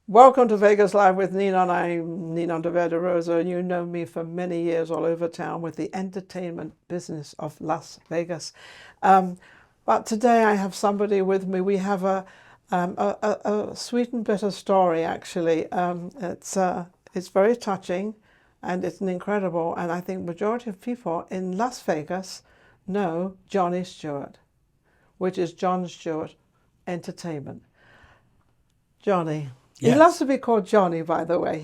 Welcome to Vegas Live with Ninon. I'm Ninon de Rosa, and you know me for many years all over town with the entertainment business of Las Vegas. Um, but today I have somebody with me. We have a sweet and bitter story, actually. It's very touching, and it's an incredible. And I think majority of people in Las Vegas know Johnny Stuart, which is John Stewart Entertainment. Johnny. He loves Yes. to be called Johnny, by the way.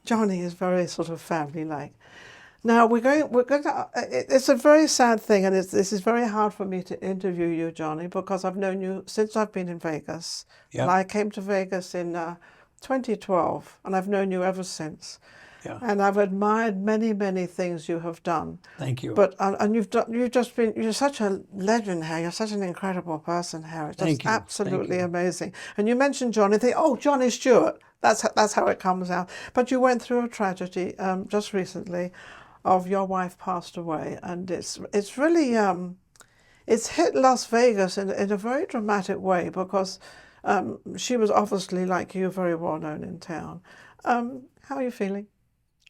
Johnny is very sort of family-like. Now we're going to, it's a very sad thing, and this is very hard for me to interview you, Johnny, because I've known you since I've been in Vegas. And Yep. I came to Vegas in 2012, and I've known you ever since. Yeah. And I've admired many, many things you have done. Thank you. But and you're such a legend here. You're such an incredible person here. It's just Thank you. Thank absolutely you. amazing. And you mentioned Johnny. Think, oh, Johnny Stewart. That's how it comes out. But you went through a tragedy just recently, of your wife passed away, and it's really it's hit Las Vegas in a very dramatic way because she was obviously, like you, very well known in town. How are you feeling?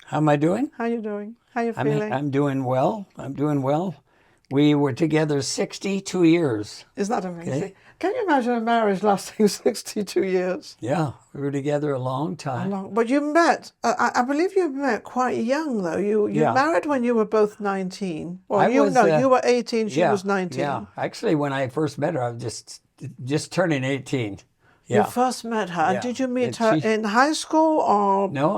How am I doing? How are you doing? How are you I'm feeling? I'm doing well. I'm doing well. We were together 62 years. Isn't that amazing? Okay. Can you imagine a marriage lasting 62 years? Yeah, we were together a long time. But you met, I believe you met quite young, though. You Yeah. married when you were both 19. Well, I was, you were 18, she Yeah, was 19. yeah. Actually, when I first met her, I was just turning 18. You Yeah. first met her. And Yeah. did you meet And her she, in high school or? no,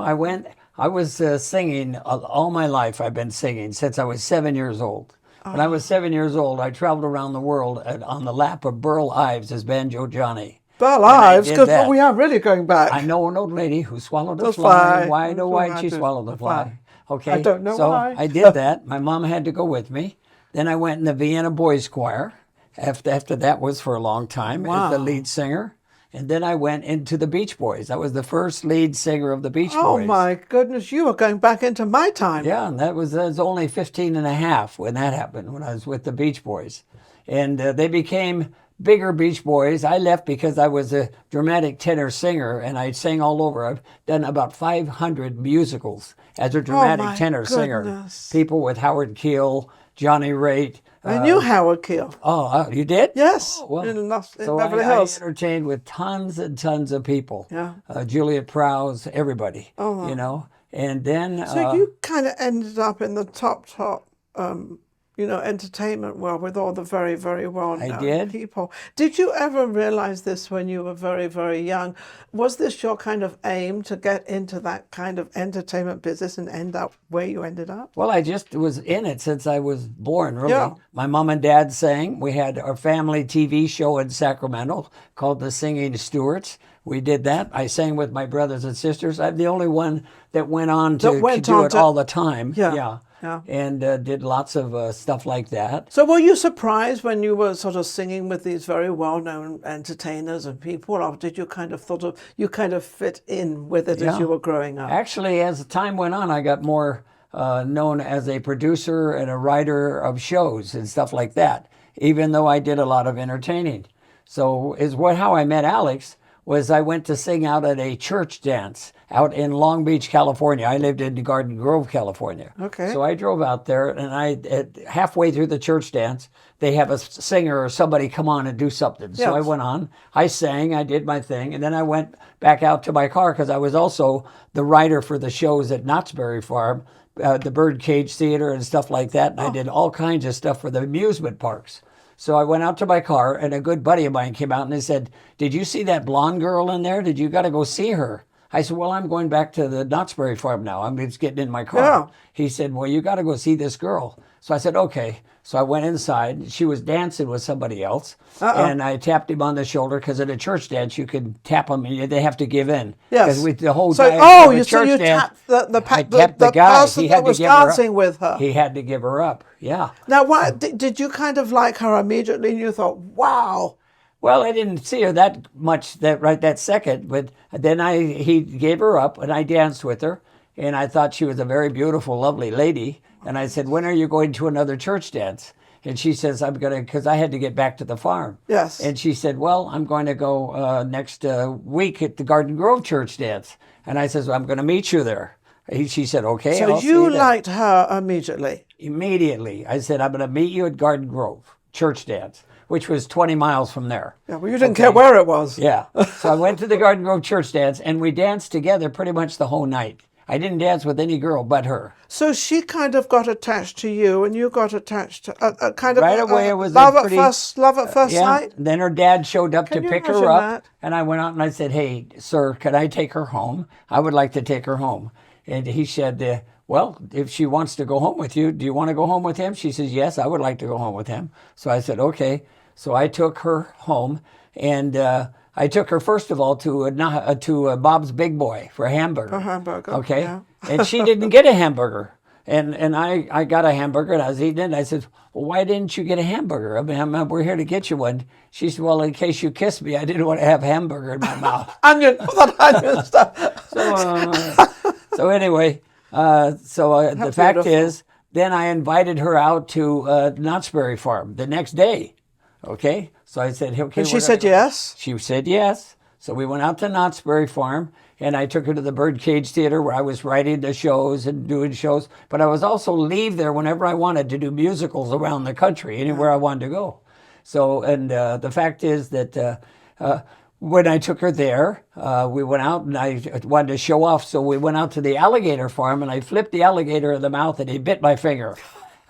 I was singing all my life. I've been singing since I was 7 years old. When I was 7 years old, I traveled around the world on the lap of Burl Ives as Banjo Johnny. Burl And I Ives, did because that. we are really going back. I know an old lady who swallowed a The fly. fly. Why, That's oh, what why'd I she did. swallow the The fly. fly? Okay. I don't know so why. I did that. My mom had to go with me. Then I went in the Vienna Boys Choir. After that was for a long time as the Wow. lead singer. And then I went into the Beach Boys. I was the first lead singer of the Beach Oh Boys. my goodness, you were going back into my time. Yeah, and I was only 15 and a half when that happened, when I was with the Beach Boys. And they became bigger Beach Boys. I left because I was a dramatic tenor singer, and I sang all over. I've done about 500 musicals as a Oh dramatic my tenor singer. goodness. People with Howard Keel, Johnny Raitt. I knew Howard Keel. You did? Yes, Oh, well. in So Beverly I Hills. entertained with tons and tons of people. Yeah. Juliet Prowse, everybody, Oh, you know. And then so you kind of ended up in the top, entertainment world with all the very, very well-known did. people. Did you ever realize this when you were very, very young? Was this your kind of aim to get into that kind of entertainment business and end up where you ended up? Well, I just was in it since I was born, really. Yeah. My mom and dad sang. We had our family TV show in Sacramento called The Singing Stewarts. We did that. I sang with my brothers and sisters. I'm the only one that went on to do it all the time. Yeah. And did lots of stuff like that. So were you surprised when you were sort of singing with these very well-known entertainers and people, or did you kind of fit in with it as you were growing up? Actually, as time went on, I got more known as a producer and a writer of shows and stuff like that, even though I did a lot of entertaining. So how I met Alex was I went to sing out at a church dance out in Long Beach, California. I lived in Garden Grove, California. Okay. So I drove out there, and halfway through the church dance, they have a singer or somebody come on and do something. So I went on, I sang, I did my thing, and then I went back out to my car because I was also the writer for the shows at Knott's Berry Farm, the Birdcage Theater and stuff like that. And I did all kinds of stuff for the amusement parks. So I went out to my car, and a good buddy of mine came out and he said, "Did you see that blonde girl in there? You got to go see her." I said, "Well, I'm going back to the Knott's Berry Farm now. I'm just getting in my car." Yeah. He said, "Well, you got to go see this girl." So I said, "Okay." So I went inside. She was dancing with somebody else. And I tapped him on the shoulder because at a church dance, you can tap them and they have to give in. Yes. Because the whole So, diet of a you church dance, tapped the I tapped the guy. person He that had to was give her up. dancing with her. He had to give her up. Yeah. Now, why did you kind of like her immediately? And you thought, wow. Well, I didn't see her that much that second, but then he gave her up and I danced with her, and I thought she was a very beautiful, lovely lady. And I said, "When are you going to another church dance?" And she says, I'm going to, because I had to get back to the farm. Yes. And she said, well, I'm going to go next week at the Garden Grove church dance. And I says, well, I'm going to meet you there. She said, okay, So I'll see you there. liked her immediately? Immediately. I said, I'm going to meet you at Garden Grove church dance, which was 20 miles from there. Yeah, well, you didn't care where it was. Yeah. So I went to the Garden Grove church dance, and we danced together pretty much the whole night. I didn't dance with any girl but her. So she kind of got attached to you, and you got attached to a kind of right away. It was love pretty, at first yeah. sight. Then her dad showed up to you pick her imagine up, that? and I went out and I said, "Hey, sir, can I take her home? I would like to take her home." And he said, "Well, if she wants to go home with you, do you want to go home with him?" She says, "Yes, I would like to go home with him." So I said, "Okay." So I took her home, and I took her first of all to Bob's Big Boy for a hamburger. A hamburger. Okay. Yeah. And she didn't get a hamburger. And I got a hamburger, and I was eating it, and I said, well, why didn't you get a hamburger? I mean, we're here to get you one. She said, well, in case you kiss me, I didn't want to have hamburger in my mouth. Onion, all that onion stuff. So anyway, the fact is, then I invited her out to Knott's Berry Farm the next day. Okay? So I said, okay. And she said yes? She said yes. So we went out to Knott's Berry Farm, and I took her to the Birdcage Theater where I was writing the shows and doing shows. But I was also leave there whenever I wanted to do musicals around the country, anywhere I wanted to go. So, and the fact is that when I took her there, we went out and I wanted to show off. So we went out to the alligator farm, and I flipped the alligator in the mouth, and he bit my finger.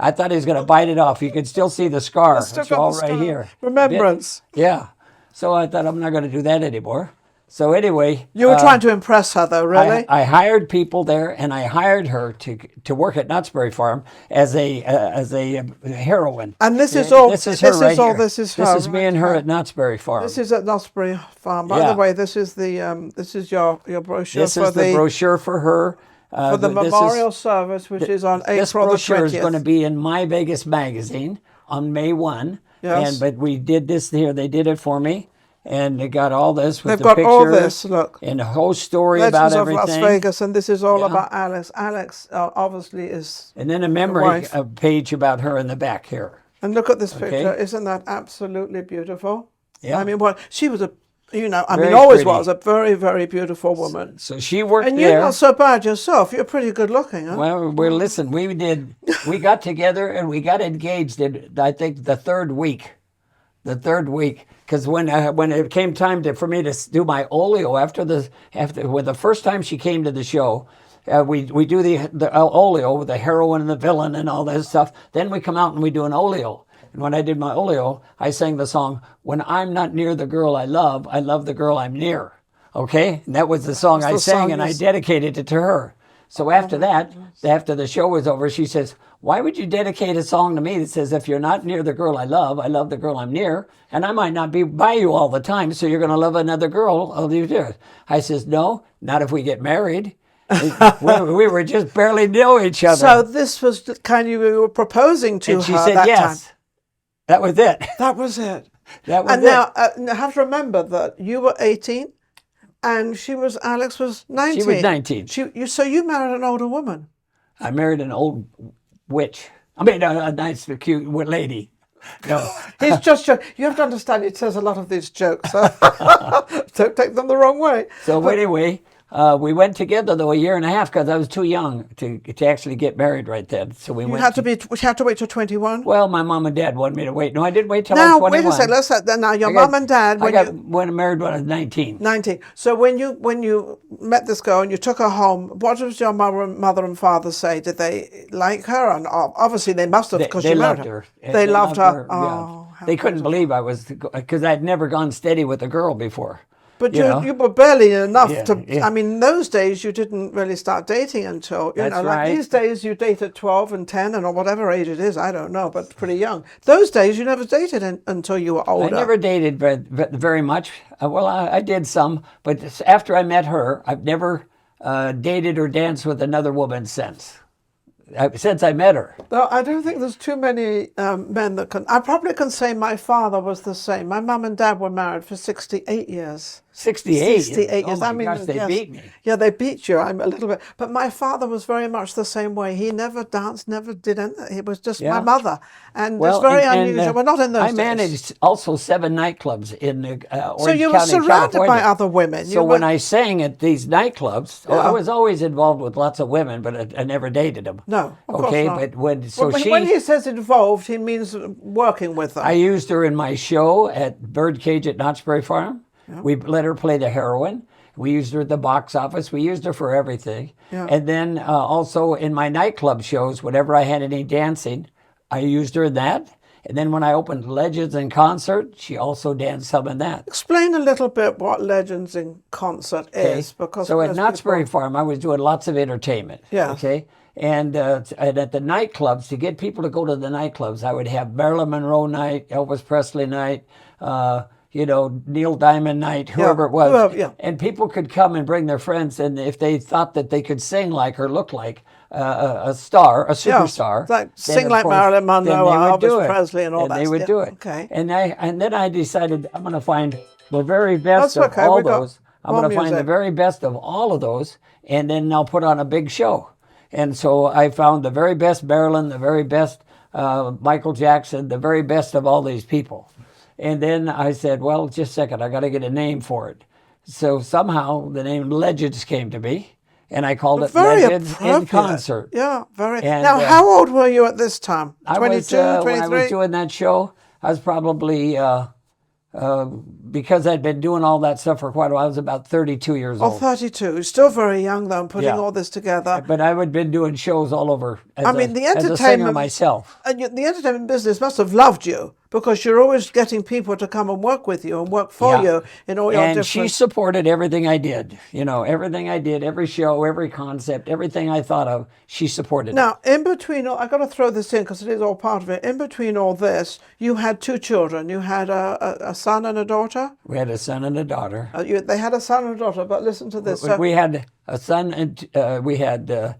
I thought he was going to bite it off. You could still see the scar. It's all right here. Remembrance. Yeah. So I thought, I'm not going to do that anymore. So anyway. You were trying to impress her, though, really? I hired people there, and I hired her to work at Knott's Berry Farm as a heroine. And this is all. This is her right here. This is her. This is me and her at Knott's Berry Farm. This is at Knott's Berry Farm. By the way, this is the this is your brochure. This is the brochure for her. For the memorial service, which is on April the 20th. This brochure is going to be in My Vegas magazine on May 1. Yes. But we did this here. They did it for me. And they got all this with They've the got picture. all this, look. And the whole story Legends about of everything. Las Vegas, and this is all about Alex. Alex obviously is. And then a memory page about her in the back here. And look at this picture. Isn't that absolutely beautiful? Yeah. I mean, she was Very always pretty. was a very, very beautiful woman. So she worked and there. you're not so bad yourself. You're pretty good looking, huh? Well, listen, we got together and we got engaged in, I think, the third week. Because when it came time for me to do my oleo after the first time she came to the show, we do the oleo with the heroine and the villain and all that stuff. Then we come out and we do an oleo. And when I did my oleo, I sang the song, "When I'm not near the girl I love the girl I'm near." Okay, and that was the song I sang, and I dedicated it to her. So after that, after the show was over, she says, "Why would you dedicate a song to me that says, if you're not near the girl I love the girl I'm near, and I might not be by you all the time, so you're going to love another girl, I'll do it." I says, "No, not if we get married." we were just barely know each other. So this was the kind you were proposing to and her she said that yes. time. That was it. That was it. That was and it. now, you have to remember that you were 18 and Alex was 19. She was 19. So you married an older woman. I married an old witch. I mean, a nice, cute lady. No. He's just joking. You have to understand, he says a lot of these jokes. So don't take them the wrong way. So anyway, we went together, though, a year and a half because I was too young to actually get married right then. So we had to wait till 21? Well, my mom and dad wanted me to wait. No, I didn't wait till I was 21. Now, wait a second. Now, your mom and dad... I got married when I was 19. 19. So when you met this girl and you took her home, what did your mother and father say? Did they like her? And obviously they must have, because you married her. They loved her. Oh, yeah. They couldn't believe I was... Because I'd never gone steady with a girl before. But you were barely enough to... Yeah. I mean, in those days, you didn't really start dating until... That's right. These days, you date at 12 and 10 and or whatever age it is. I don't know, but pretty young. Those days, you never dated until you were older. I never dated very much. Well, I did some. But after I met her, I've never dated or danced with another woman since I met her. No, I don't think there's too many men that can... I probably can say my father was the same. My mum and dad were married for 68 years. 68. 68 Oh years. my I mean, gosh, they yes. beat me. Yeah, they beat you. I'm a little bit. But my father was very much the same way. He never danced, never did anything. It was just my Yeah. mother. And it's Well, very unusual. We're not in those I days. managed also 7 nightclubs in So Orange you were County, surrounded by California. other women. So when I sang at these nightclubs, I Yeah. was always involved with lots of women, but I never dated them. No, of course Okay, not. but when When he says involved, he means working with them. I used her in my show at Birdcage at Knott's Berry Farm. We let her play the heroine. We used her at the box office. We used her for everything. Yeah. And then also in my nightclub shows, whenever I had any dancing, I used her in that. And then when I opened Legends in Concert, she also danced some in that. Explain a little bit what Legends in Concert is. Because So at most Knott's Berry people- Farm, I was doing lots of entertainment. Yeah. Okay. And at the nightclubs, to get people to go to the nightclubs, I would have Marilyn Monroe night, Elvis Presley night, Neil Diamond night, whoever it was. Whoever, yeah. And people could come and bring their friends, and if they thought that they could sing like or look like a star, a superstar, like then sing of like course, Marilyn then Monroe they or would do Elvis it. Presley and all And that. they would Yeah, do it. okay. And then I decided I'm going to find the very best That's of okay, all we got those. I'm more going to find the music. very best of all of those, and then I'll put on a big show. And so I found the very best Marilyn, the very best Michael Jackson, the very best of all these people. And then I said, well, just a second, I got to get a name for it. So somehow the name Legends came to me, and I called it Very Legends in appropriate. Concert. Yeah, very. And, Now, how old were you at this time? I 22, was, 23? when I was doing that show, I was probably, because I'd been doing all that stuff for quite a while, I was about 32 years old. 32. You're still very young, though, and putting Yeah. all this together. But I had been doing shows all over as, I mean, the as a singer entertainment myself. And the entertainment business must have loved you because you're always getting people to come and work with you and work for Yeah. you in all your And different. she supported everything I did. Everything I did, every show, every concept, everything I thought of, she supported. Now, in between, I got to throw this in because it is all part of it. In between all this, you had 2 children. You had a son and a daughter. We had a son and a daughter. They had a son and a daughter, but listen to this. So, We had a son and we had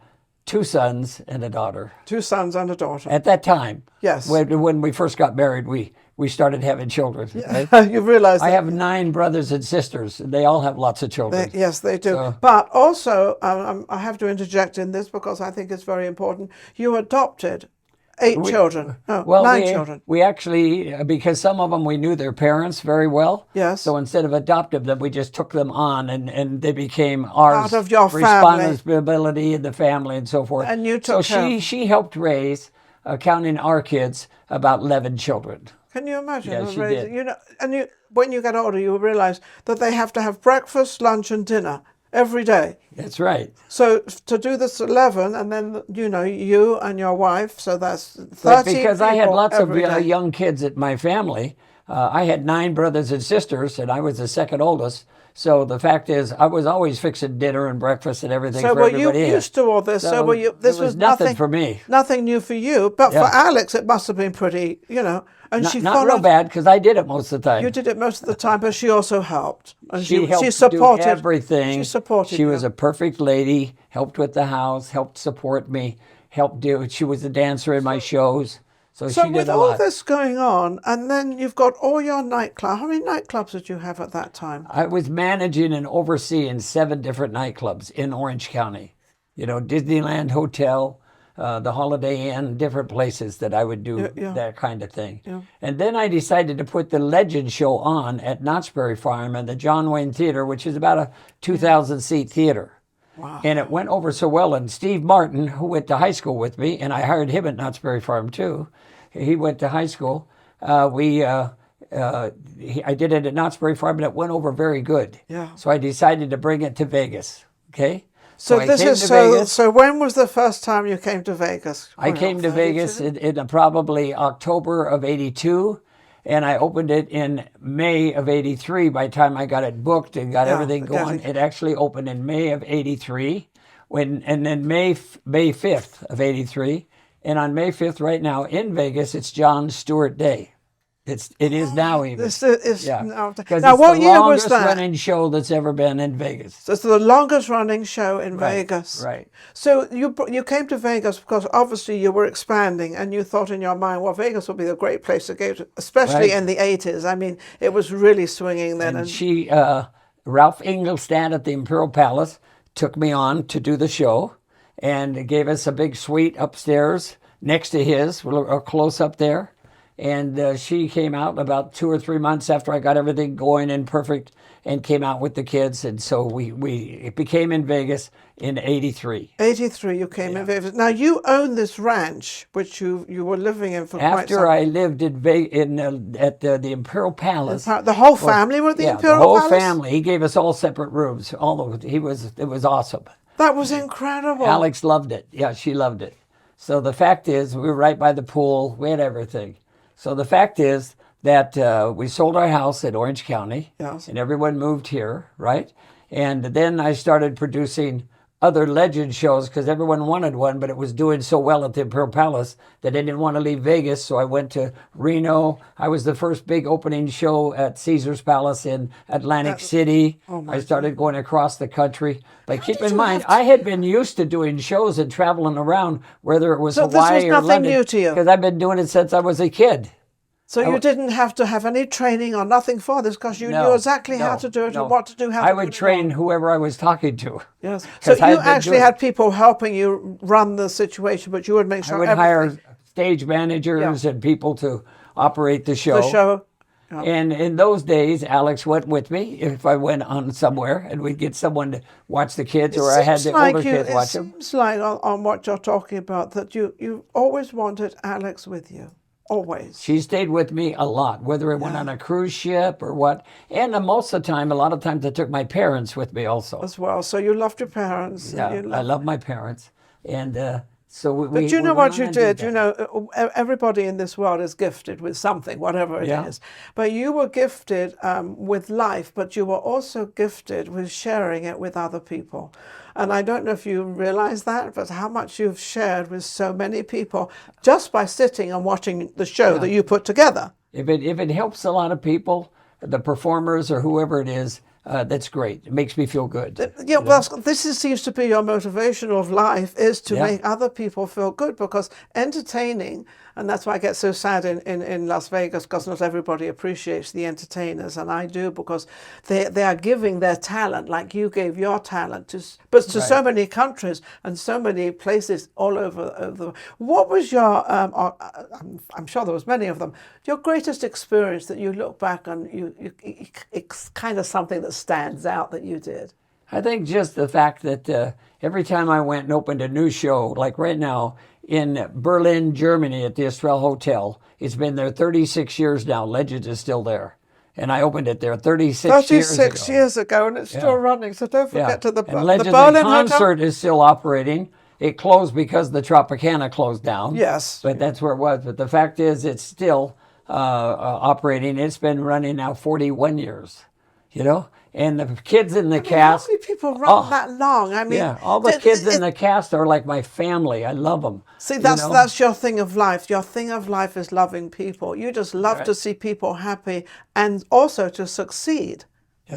2 sons and a daughter. 2 sons and a daughter. At that time, Yes. when we first got married, we started having children. Right? You realize I that. have 9 brothers and sisters, and they all have lots of children. Yes, they do. So- But also, I have to interject in this because I think it's very important. You adopted 8 children. No, Well, 9 children. we actually, because some of them we knew their parents very well. Yes. So instead of adopting them, we just took them on, and they became ours. Part of your family. Responsibility in the family and so forth. And you took so care of- she helped raise, counting our kids, about 11 children. Can you imagine? Yeah, them she raising- did. When you get older, you realize that they have to have breakfast, lunch, and dinner every day. That's right. So to do this 11, and then you and your wife, so that's 30 But because I had people lots of every day. young kids at my family, I had 9 brothers and sisters, and I was the second oldest. So the fact is, I was always fixing dinner and breakfast and everything So for were you everybody. used to all this? So were you? This it was nothing for me. Nothing new for you, but Yeah. for Alex, it must have been pretty. And she Not real followed. bad because I did it most of the time. You did it most of the time, but she also helped. And She helped she supported do everything. She supported. She you. was a perfect lady. Helped with the house. Helped support me. Helped do. She was a dancer in my shows. So So she did with a all lot. this going on, and then you've got all your nightclubs. How many nightclubs did you have at that time? I was managing and overseeing 7 different nightclubs in Orange County. Disneyland Hotel, the Holiday Inn, different places that I would do Yeah. that kind of thing. Yeah. And then I decided to put the Legend Show on at Knott's Berry Farm and the John Wayne Theater, which is about a 2,000 seat theater. Wow. And it went over so well. And Steve Martin, who went to high school with me, and I hired him at Knott's Berry Farm too. He went to high school. I did it at Knott's Berry Farm, and it went over very good. Yeah. So I decided to bring it to Vegas. Okay. So I this came is to so. Vegas. So when was the first time you came to Vegas? I came to Vegas in probably October of '82, and I opened it in May of '83. By the time I got it booked and got everything going, it actually opened in May of '83. And then May 5th of '83, and on May 5th, right now in Vegas, it's John Stuart Day. It is now even. This is Yeah. now. Because Now, it's what the year was longest that? running show that's ever been in Vegas. So it's the longest running show in Vegas. Right. So you came to Vegas because obviously you were expanding, and you thought in your mind, well, Vegas would be a great place to go to, especially Right. in the 80s. I mean, it was really swinging then. And Ralph Engelstad at the Imperial Palace took me on to do the show and gave us a big suite upstairs next to his, a close up there. And she came out about 2 or 3 months after I got everything going and perfect, and came out with the kids. And so it became in Vegas in 83. 83, you came in Vegas. Now, you own this ranch, which you were living in for quite some time. After I lived at the Imperial Palace. The whole family were at the Imperial Palace? The whole family. He gave us all separate rooms. It was awesome. That was incredible. Alex loved it. Yeah, she loved it. So the fact is, we were right by the pool. We had everything. So the fact is that we sold our house in Orange County, yes, and everyone moved here, right? And then I started producing other legend shows because everyone wanted one, but it was doing so well at the Imperial Palace that they didn't want to leave Vegas. So I went to Reno. I was the first big opening show at Caesar's Palace in Atlantic City. I started going across the country. But keep in mind, I had been used to doing shows and traveling around, whether it was Hawaii or London. So this was nothing new to you? Because I've been doing it since I was a kid. So you didn't have to have any training or nothing for this because you knew exactly how to do it and what to do, how to do it. I would train whoever I was talking to. Yes. So you actually had people helping you run the situation, but you would make sure I would hire stage managers and people to operate the show. The show. Yep. And in those days, Alex went with me if I went on somewhere, and we'd get someone to watch the kids, or I had the older kids watch them. It seems like on what you're talking about that you always wanted Alex with you. Always. She stayed with me a lot, whether it went on a cruise ship or what. And most of the time, a lot of times I took my parents with me also. As well. So you loved your parents. Yeah, I love my parents. And so we But you know what you did? You know, everybody in this world is gifted with something, whatever it is. But you were gifted with life, but you were also gifted with sharing it with other people. And I don't know if you realize that, but how much you've shared with so many people just by sitting and watching the show that you put together. If it helps a lot of people, the performers or whoever it is, that's great. It makes me feel good. Yeah, well, this seems to be your motivation of life, is to make other people feel good, because entertaining, and that's why I get so sad in Las Vegas, because not everybody appreciates the entertainers, and I do, because they are giving their talent like you gave your talent to so many countries and so many places all over. What was your, I'm sure there was many of them, your greatest experience that you look back and it's kind of something that stands out that you did? I think just the fact that every time I went and opened a new show, like right now in Berlin, Germany at the Estrell Hotel, it's been there 36 years now. Legends is still there. And I opened it there 36 years ago, and it's still running. So don't forget to the Legends Berlin concert Hotel is still operating. It closed because the Tropicana closed down. Yes. But that's where it was. But the fact is, it's still operating. It's been running now 41 years, you know? And the kids in the cast. How many people run that long? I mean, all the kids in the cast are like my family. I love them. See, that's your thing of life. Your thing of life is loving people. You just love to see people happy and also to succeed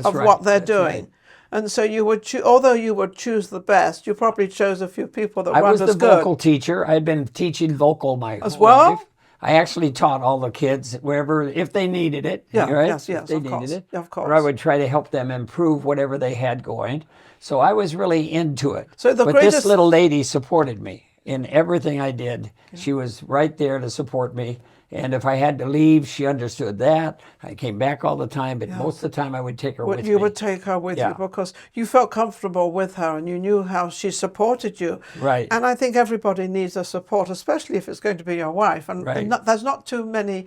what they're doing. Right. And so you would, although you would choose the best, you probably chose a few people that weren't as good. I was the vocal teacher. I had been teaching vocal my whole life. I actually taught all the kids wherever, if they needed it, right? Yes, if they needed it. Of course. Or I would try to help them improve whatever they had going. So I was really into it. So but this little lady supported me in everything I did. She was right there to support me. And if I had to leave, she understood that. I came back all the time, but most of the time I would take her with me. You would take her with you because you felt comfortable with her and you knew how she supported you. Right. And I think everybody needs a support, especially if it's going to be your wife. And there's not too many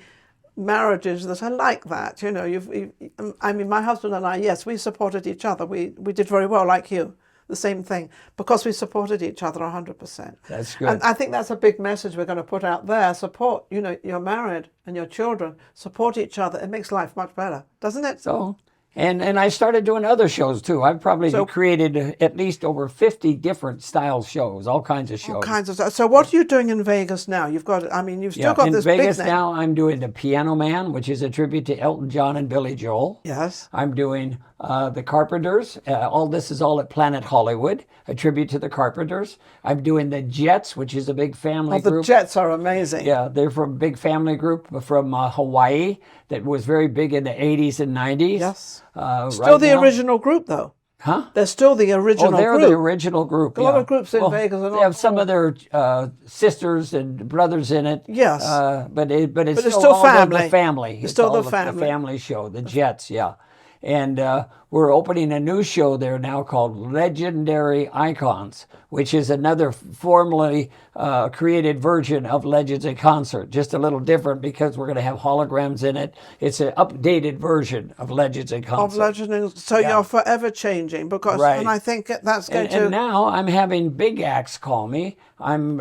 marriages that are like that. You know, I mean, my husband and I, yes, we supported each other. We did very well, like you. The same thing, because we supported each other 100%. That's good. And I think that's a big message we're going to put out there. Support, you know, you're married and your children, support each other. It makes life much better, doesn't it? So, and I started doing other shows too. I've probably created at least over 50 different style shows, all kinds of shows. All kinds of stuff. So what are you doing in Vegas now? You've got, I mean, you've still got this big name. In Vegas now, I'm doing The Piano Man, which is a tribute to Elton John and Billy Joel. Yes. I'm doing The Carpenters. All this is all at Planet Hollywood, a tribute to the Carpenters. I'm doing The Jets, which is a big family group. The Jets are amazing. Yeah, they're from a big family group from Hawaii that was very big in the 80s and 90s. Yes. Still the now. original group, though. Huh? They're still the original Oh, they're group. the original group. A lot of groups in Vegas are they not have some called- of their sisters and brothers in it. Yes. But it's it's still, still all family. the family. It's still all the family. The family show, the Jets, yeah. And we're opening a new show there now called Legendary Icons, which is another formally created version of Legends in Concert. Just a little different because we're going to have holograms in it. It's an updated version of Legends in Concert. Of Legends. So you're forever changing because, Right. and I think that's going And now I'm having big acts call me. I'm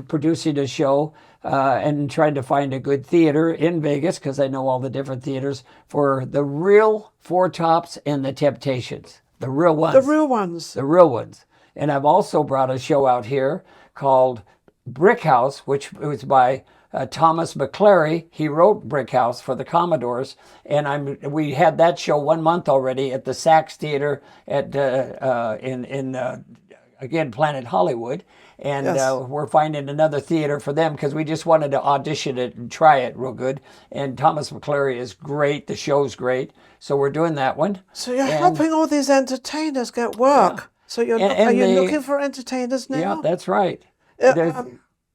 producing a show and trying to find a good theater in Vegas because I know all the different theaters for the real Four Tops and the Temptations, the real ones. The real ones. The real ones. And I've also brought a show out here called Brick House, which was by Thomas McClary. He wrote Brick House for the Commodores, and we had that show 1 month already at the Saks Theater at again Planet Hollywood, and we're finding another theater for them because we just wanted to audition it and try it real good. And Thomas McClary is great. The show's great, so we're doing that one. So you're helping all these entertainers get work. Yeah. So are you looking for entertainers now? Yeah, that's right.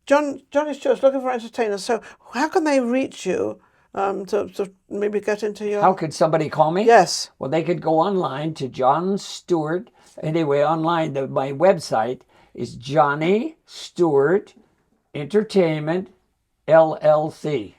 Johnny Stuart's looking for entertainers. So how can they reach you to maybe get into your... How could somebody call me? Yes. Well, they could go online to John Stuart. Anyway, online, my website is Johnny Stuart Entertainment LLC.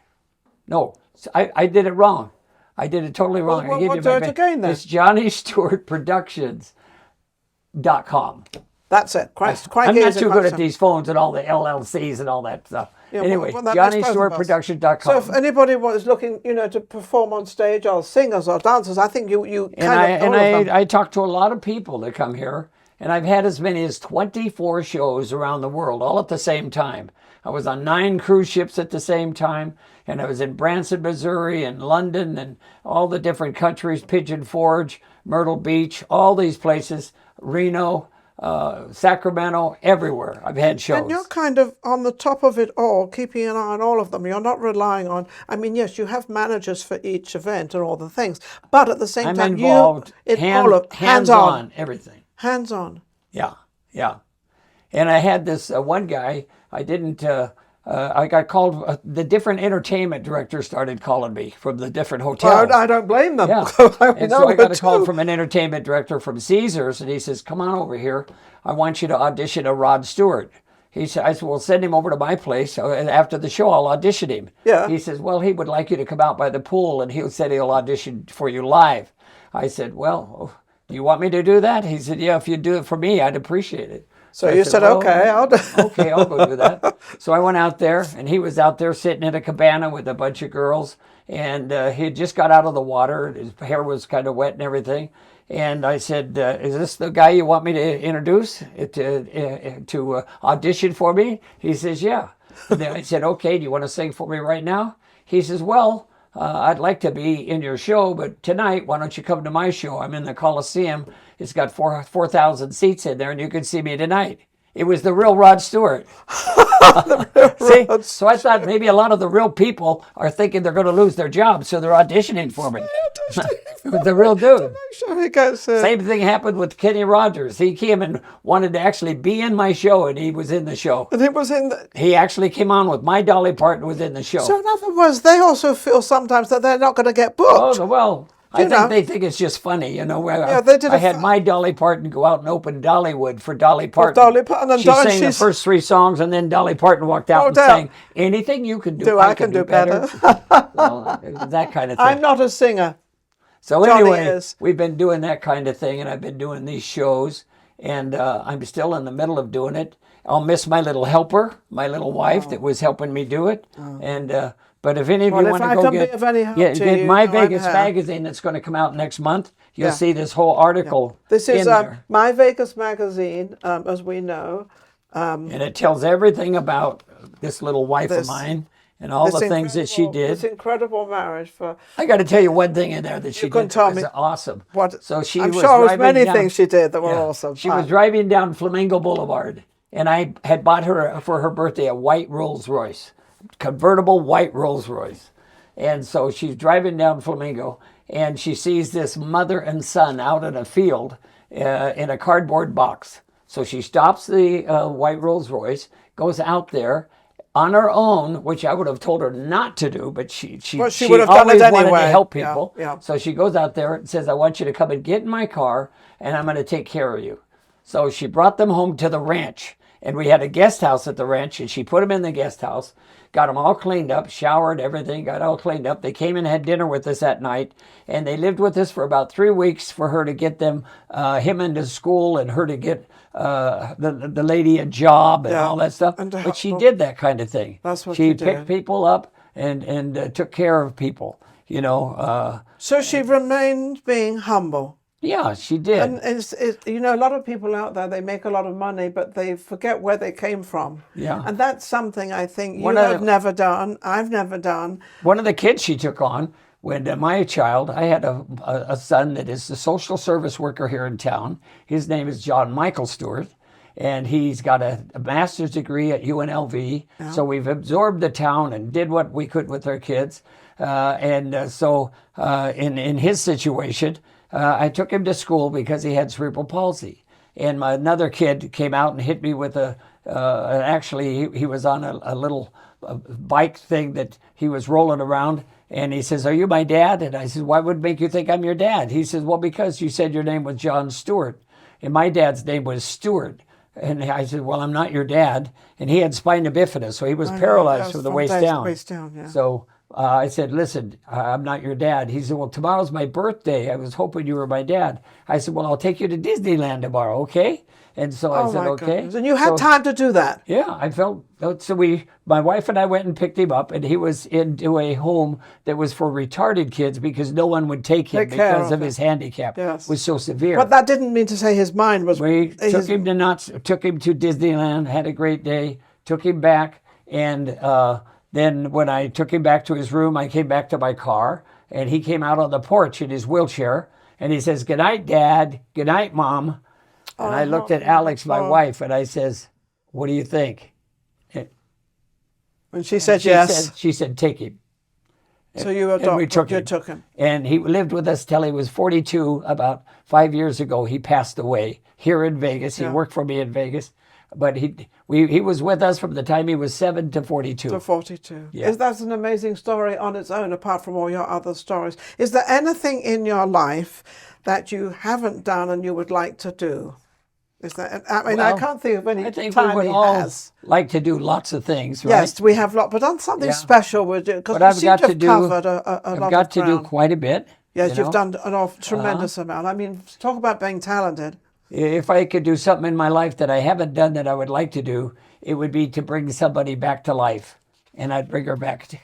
No, I did it wrong. I did it totally wrong. Well, do it again then. It's Johnny Stuart Productions.com. That's it. I'm not too good at these phones and all the LLCs and all that stuff. Yeah, anyway, JohnnyStewartProduction.com. So if anybody was looking, to perform on stage, or singers or dancers, I think you I talk to a lot of people that come here, and I've had as many as 24 shows around the world, all at the same time. I was on 9 cruise ships at the same time, and I was in Branson, Missouri, and London, and all the different countries, Pigeon Forge, Myrtle Beach, all these places, Reno, Sacramento, everywhere. I've had shows. And you're kind of on the top of it all, keeping an eye on all of them. You're not relying on, yes, you have managers for each event and all the things, but at the same time, involved, hands-on, everything. Hands-on. Yeah. And I had this one guy, I got called, the different entertainment directors started calling me from the different hotels. I don't blame them. Yeah. So I got a call from an entertainment director from Caesars, and he says, come on over here. I want you to audition a Rod Stewart. I said, well, send him over to my place. And after the show, I'll audition him. Yeah. He says, well, he would like you to come out by the pool, and he said he'll audition for you live. I said, well, do you want me to do that? He said, yeah, if you do it for me, I'd appreciate it. So you said, okay, I'll do Okay, I'll go do that. So I went out there, and he was out there sitting in a cabana with a bunch of girls, and he had just got out of the water. His hair was kind of wet and everything. And I said, is this the guy you want me to introduce to audition for me? He says, yeah. And then I said, okay, do you want to sing for me right now? He says, well, I'd like to be in your show, but tonight, why don't you come to my show? I'm in the Coliseum. It's got 4,000 seats in there, and you can see me tonight. It was the real Rod Stewart. See? So I thought maybe a lot of the real people are thinking they're going to lose their jobs, so they're auditioning for me. It was the real dude. Same thing happened with Kenny Rogers. He came and wanted to actually be in my show, and he was in the show. And he was in the... He actually came on with my Dolly Parton was in the show. So in other words, they also feel sometimes that they're not going to get booked. Oh, well... I think they think it's just funny, Yeah, they did I had my Dolly Parton go out and open Dollywood for Dolly Parton. Dolly Parton, and she sang the first 3 songs, and then Dolly Parton walked out and sang, anything you can do, I can do better. Well, that kind of thing. I'm not a singer. So anyway, we've been doing that kind of thing, and I've been doing these shows, and I'm still in the middle of doing it. I'll miss my little helper, my little wife that was helping me do it, and... But if any of you want to go get my Vegas magazine that's going to come out next month, you'll see this whole article. This is My Vegas magazine, as we know. And it tells everything about this little wife of mine and all the things that she did. This incredible marriage. I got to tell you one thing in there that she did that was awesome. So I'm sure it was many things she did that were awesome. She was driving down Flamingo Boulevard, and I had bought her for her birthday a white Rolls Royce. Convertible white Rolls Royce. And so she's driving down Flamingo, and she sees this mother and son out in a field in a cardboard box. So she stops the white Rolls Royce, goes out there on her own, which I would have told her not to do, but she would have done always it anyway. wanted to help people. Yeah. So she goes out there and says, I want you to come and get in my car, and I'm going to take care of you. So she brought them home to the ranch, and we had a guest house at the ranch, and she put them in the guest house, got them all cleaned up, showered, everything, got all cleaned up. They came and had dinner with us at night, and they lived with us for about 3 weeks for her to get them, him into school, and her to get the lady a job and all that stuff. But she did that kind of thing. That's what she did. picked people up and took care of people, you know. So she remained being humble. Yeah, she did. And you know, a lot of people out there, they make a lot of money, but they forget where they came from. Yeah. And that's something I think you have never done, I've never done. One of the kids she took on, when my child, I had a son that is the social service worker here in town. His name is Johnny Stuart, and he's got a master's degree at UNLV. Yeah. So we've absorbed the town and did what we could with our kids. So in his situation, I took him to school because he had cerebral palsy. And another kid came out and hit me with actually he was on a little bike thing that he was rolling around. And he says, are you my dad? And I said, why would it make you think I'm your dad? He says, well, because you said your name was John Stuart. And my dad's name was Stuart. And I said, well, I'm not your dad. And he had spina bifida, so he was paralyzed from the waist down. Yeah. So I said, listen, I'm not your dad. He said, well, tomorrow's my birthday. I was hoping you were my dad. I said, well, I'll take you to Disneyland tomorrow, okay? And so I said, okay. Goodness. And you had time to do that? Yeah, I felt, so my wife and I went and picked him up, and he was into a home that was for retarded kids because no one would take him because of his handicap. Yes. It was so severe. But that didn't mean to say his mind was... We took him to Disneyland, had a great day, took him back, and then when I took him back to his room, I came back to my car, and he came out on the porch in his wheelchair, and he says, good night, Dad. Good night, Mom. And I looked at Alex, my wife, and I says, what do you think? And she said yes. She said, take him. So you took him. And he lived with us till he was 42. About 5 years ago, he passed away here in Vegas. He worked for me in Vegas. But he was with us from the time he was 7 to 42. To 42. Yeah. That's an amazing story on its own, apart from all your other stories. Is there anything in your life that you haven't done and you would like to do? Is that? I mean, I can't think of any. I think time we would all like to do lots of things, right? Yes, we have lots, but on something special we're doing, because we seem to have covered a lot of ground. I've got to do quite a bit. Yes, you've done an tremendous amount. I mean, talk about being talented. If I could do something in my life that I haven't done that I would like to do, it would be to bring somebody back to life, and I'd bring her back.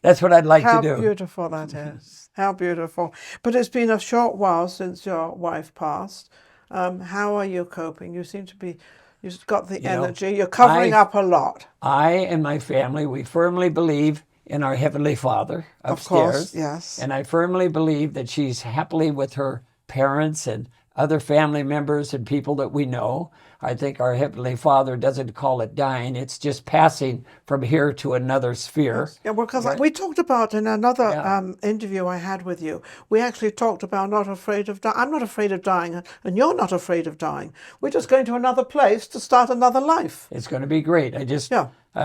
That's what I'd like to do. How beautiful that is. How beautiful. But it's been a short while since your wife passed. How are you coping? You seem to be, you've got the energy. You're covering up a lot. I and my family, we firmly believe in our Heavenly Father upstairs. Of course, yes. And I firmly believe that she's happily with her parents and other family members and people that we know. I think our Heavenly Father doesn't call it dying. It's just passing from here to another sphere. Yes. Yeah, well, because we talked about in another interview I had with you, we actually talked about not afraid of dying. I'm not afraid of dying, and you're not afraid of dying. We're just going to another place to start another life. It's going to be great. I just,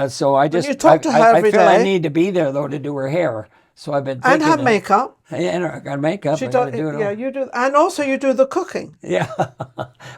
so I just, you talk to her every day. day. I need to be there, though, to do her hair. So I've been and have makeup. And I got makeup. She does, you do, and also you do the cooking. Yeah,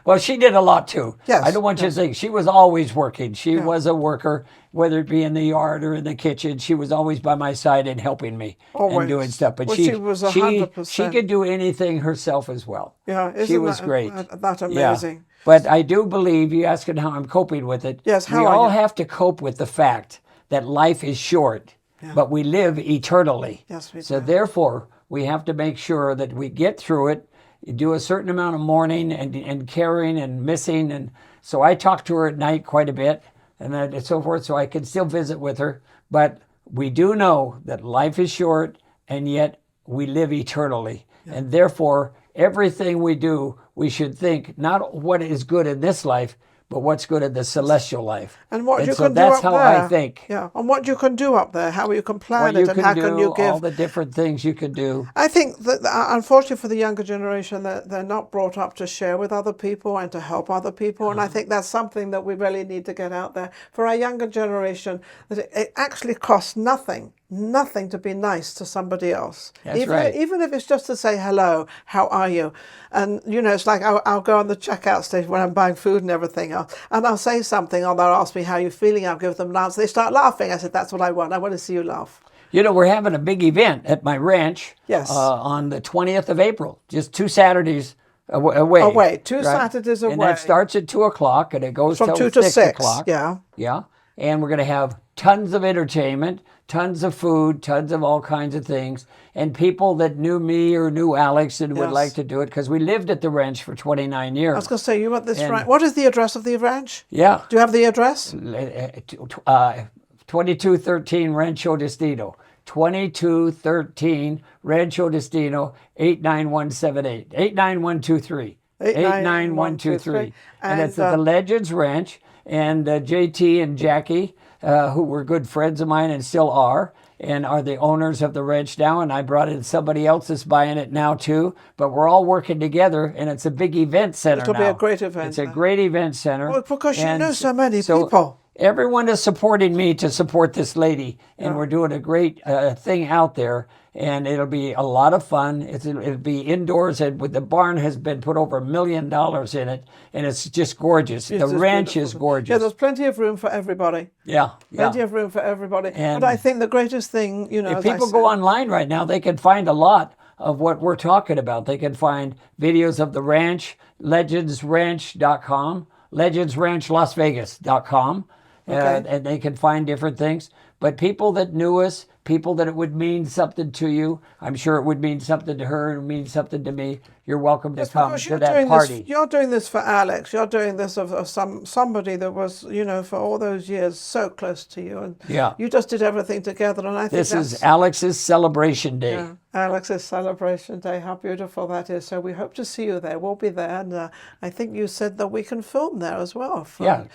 well, she did a lot too. Yes, I don't want you to think she was always working. She was a worker, whether it be in the yard or in the kitchen. She was always by my side and helping me and doing stuff. But she was 100%. She could do anything herself as well. Yeah, she was great. That's amazing. Yeah. But I do believe you asking how I'm coping with it. Yes, how we are all you? have to cope with the fact that life is short. Yeah. But we live eternally. Yes, we do. So therefore, we have to make sure that we get through it, do a certain amount of mourning and caring and missing. And so I talk to her at night quite a bit and so forth, so I can still visit with her. But we do know that life is short, and yet we live eternally. Yeah. And therefore, everything we do, we should think not what is good in this life, but what's good in the celestial life. And what you so can do that's up how there. I think. Yeah, and what you can do up there, how you can plan it, and how can you give. All the different things you can do. I think that, unfortunately for the younger generation, they're not brought up to share with other people and to help other people. And I think that's something that we really need to get out there for our younger generation, that it actually costs nothing to be nice to somebody else. That's right. Even if it's just to say hello, how are you? And, it's like I'll go on the checkout station when I'm buying food and everything else, and I'll say something, or they'll ask me, how are you feeling? I'll give them an answer. They start laughing. I said, that's what I want. I want to see you laugh. We're having a big event at my ranch. Yes. On the 20th of April, just 2 Saturdays away. Saturdays away. And that starts at 2 o'clock and it goes from till 2 to 6 o'clock. Yeah. Yeah. And we're going to have tons of entertainment, tons of food, tons of all kinds of things. And people that knew me or knew Alex and would like to do it, because we lived at the ranch for 29 years. I was going to say, you want this ranch. What is the address of the ranch? Yeah. Do you have the address? 2213 Rancho Destino. 2213 Rancho Destino, 89178. 89123. 89123. And it's at the Legends Ranch. And JT and Jackie, who were good friends of mine and still are the owners of the ranch now. And I brought in somebody else that's buying it now too. But we're all working together, and it's a big event center now. It'll be a great event. It's a great event center. Well, because you know so many people. Everyone is supporting me to support this lady, and we're doing a great thing out there, and it'll be a lot of fun. It'll be indoors, and the barn has been put over $1 million in it, and it's just gorgeous. The ranch is gorgeous. Yeah, there's plenty of room for everybody. Yeah. Plenty of room for everybody. But I think the greatest thing, if people go online right now, they can find a lot of what we're talking about. They can find videos of the ranch, legendsranch.com, legendsranchlasvegas.com. And they can find different things. But people that knew us, people that it would mean something to you, I'm sure it would mean something to her and mean something to me. You're welcome to come to that party. You're doing this for Alex. You're doing this of somebody that was, for all those years so close to you. And you just did everything together. And I think this is Alex's celebration day. Yeah, Alex's celebration day. How beautiful that is. So we hope to see you there. We'll be there. And I think you said that we can film there as well.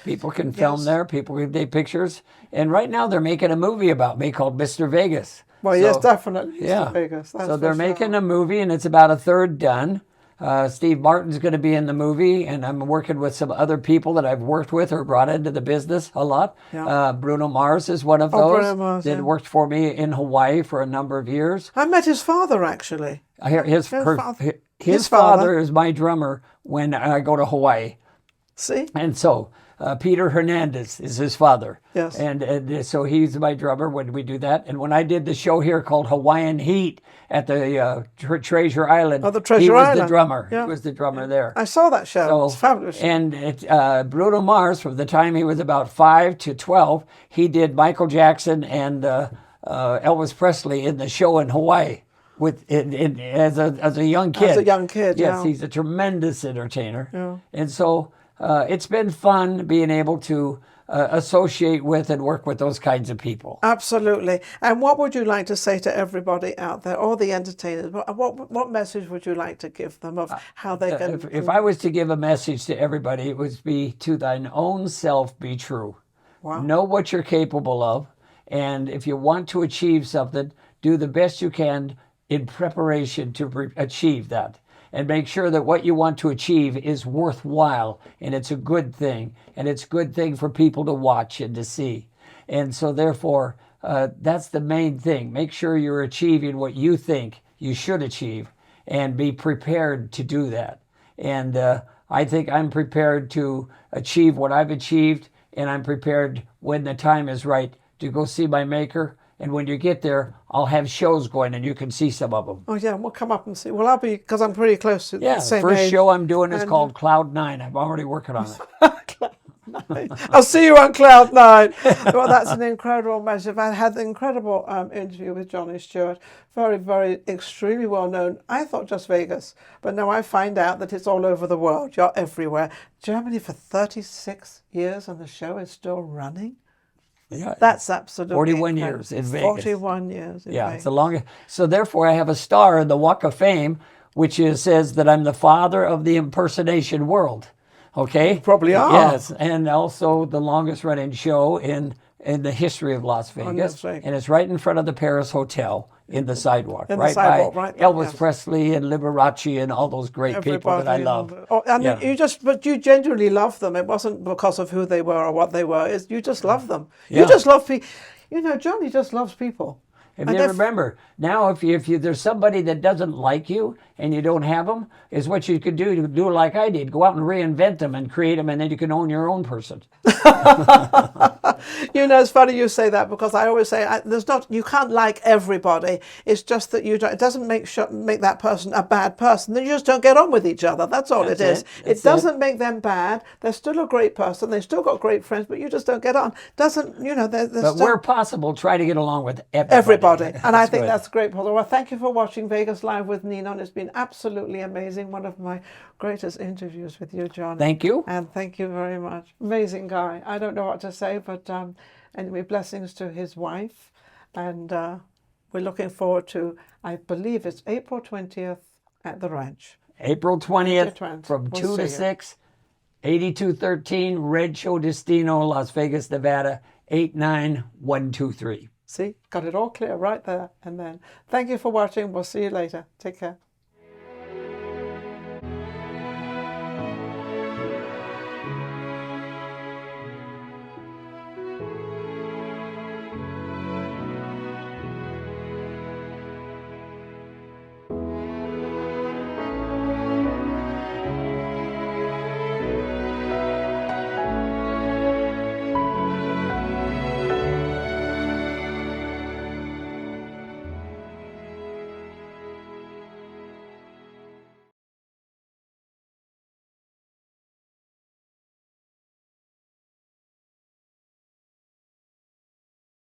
People can film there. People can take pictures. And right now they're making a movie about me called Mr. Vegas. Well, yes, definitely. Mr. Vegas. So they're making a movie, and it's about a third done. Steve Martin's going to be in the movie, and I'm working with some other people that I've worked with or brought into the business a lot. Yeah. Bruno Mars is one of those. Bruno Mars, that worked for me in Hawaii for a number of years. I met his father, actually. His father is my drummer when I go to Hawaii. See? And so Peter Hernandez is his father. Yes. And so he's my drummer when we do that. And when I did the show here called Hawaiian Heat at the Treasure Island, he was the drummer. Yeah. He was the drummer there. I saw that show. So, it's fabulous. And Bruno Mars, from the time he was about 5 to 12, he did Michael Jackson and Elvis Presley in the show in Hawaii. As a young kid. As a young kid, yes, he's a tremendous entertainer. Yeah. And so it's been fun being able to associate with and work with those kinds of people. Absolutely. And what would you like to say to everybody out there, all the entertainers? What message would you like to give them of how they can... If I was to give a message to everybody, it would be, to thine own self be true. Wow. Know what you're capable of. And if you want to achieve something, do the best you can in preparation to achieve that. And make sure that what you want to achieve is worthwhile, and it's a good thing, and it's a good thing for people to watch and to see. And so therefore, that's the main thing. Make sure you're achieving what you think you should achieve, and be prepared to do that. And I think I'm prepared to achieve what I've achieved, and I'm prepared when the time is right to go see my Maker. And when you get there, I'll have shows going, and you can see some of them. Oh, yeah, we'll come up and see. Well, I'll be, because I'm pretty close to the same age. The first show I'm doing is called Cloud 9. I'm already working on it. Cloud 9. I'll see you on Cloud 9. Well, that's an incredible message. I had an incredible interview with Johnny Stuart. Very, very, extremely well known. I thought just Vegas, but now I find out that it's all over the world. You're everywhere. Germany for 36 years, and the show is still running. Yeah, that's absolutely 41 years in Vegas. 41 years in Vegas. It's the longest. So therefore, I have a star in the Walk of Fame, which says that I'm the father of the impersonation world. Okay? Probably are. Yes, and also the longest running show in the history of Las Vegas. Vegas. And it's right in front of the Paris Hotel in the sidewalk. In the right sidewalk, by right there, Elvis yes. Presley and Liberace and all those great people that I love. And Yeah. but you genuinely love them. It wasn't because of who they were or what they were. You just love them. Yeah. You just love people. You know, Johnny just loves people. If you remember, now if there's somebody that doesn't like you and you don't have them, is what you could do like I did. Go out and reinvent them and create them, and then you can own your own person. You know, it's funny you say that, because I always say you can't like everybody. It's just that it doesn't make that person a bad person. Then you just don't get on with each other. That's all it is. It doesn't make them bad. They're still a great person. They've still got great friends, but you just don't get on. But where possible, try to get along with everybody. And I think that's great, Paul. Well, thank you for watching Vegas Live with Ninon. It's been absolutely amazing. One of my greatest interviews with you, John. Thank you. And thank you very much. Amazing guy. I don't know what to say, but anyway, blessings to his wife. And we're looking forward to, I believe it's April 20th at the ranch. April 20th from 2 to 6, 8213 Rancho Destino, Las Vegas, Nevada, 89123. See, got it all clear right there. And then thank you for watching. We'll see you later. Take care.